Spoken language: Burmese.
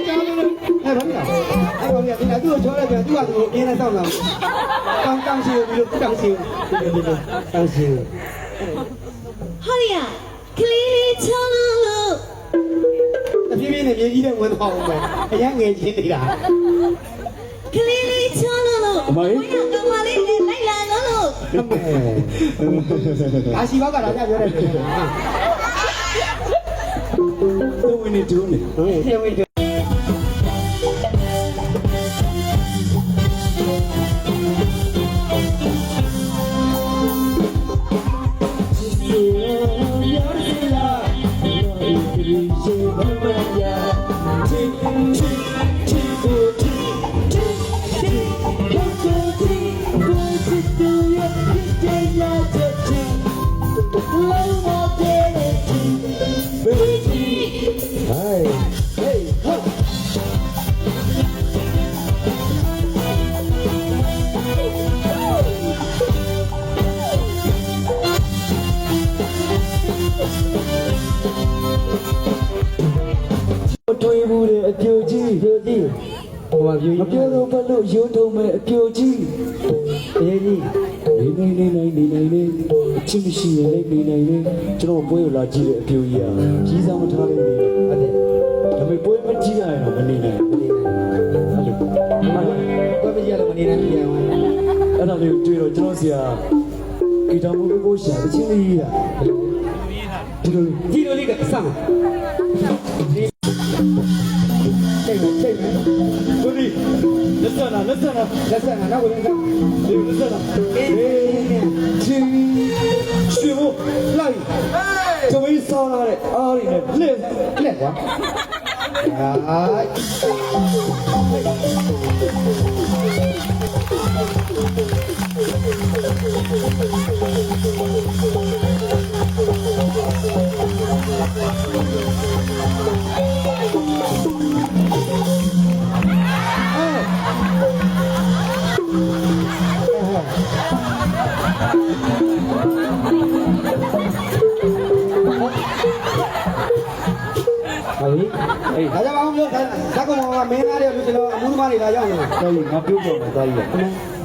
ကြောင်းလို့အဲ့ဘာလဲအဲ့ကောင်ကဒီကသူ့ကိုချောလိုက်ပြန်သူ့ကသူ့ကိုအင်းနဲ့စောင့်လာတောင်းရှိပြီးလို့တောင်းရှိဒီတောင်းရှိဟာရီယာကလေးလေးချောင်းလို့ တပြေးပြေးနဲ့မြေကြီးတဲ့ဝင်သွားအောင်ပဲအရင်ငယ်ချင်းနေတာကလေးလေးချောင်းလို့ဘယ်ကောင်မလေးနဲ့လိုက်လာလို့အာရှိဘောက်ကလာကြပြောတယ်သူဝင်နေတူနေဟုတ်ဝင်တွေးမှုတဲ့အပြိုကြီးဟိုမှာပြောမပြောတော့ဘလို့ရုံးထုံးမဲ့အပြိုကြီးအေးကြီးနေအချင်းမရှိရင်နေကျွန်တော်ပွဲလာကြည့်တဲ့အပြိုကြီးอ่ะကြီးစားမထားလို့နေဟုတ်တယ်ဒါပေမဲ့ပွဲမကြည့်ရရင်တော့မနေနိုင်ဘူးအဲ့လိုပွဲမကြည့်ရတော့မနေနိုင်ဘူးညာအဲ့ဒါလေးတွေ့တော့ကျွန်တော်ဆရာဂီတာမူကိုရှာတချင်းလေးကြီးอ่ะဒီလိုလေးကစမ်းကိုဒီလက်စနာနောက်ကိုလည်းဒီလက်စနာချင်းရွှေဘိုးလိုက်တမီးဆောင်းလာတဲ့အားရနဲ့လက်ကွာအေးဒါကြောင့်အောင်လို့ဇာတ်ကောင်ကမင်းသားတွေလို့ကျွန်တော်အမှုသမားတွေလာရောက်နေတယ်တော်ပြီငါပြုတ်ပေါ်မှာသွားရည်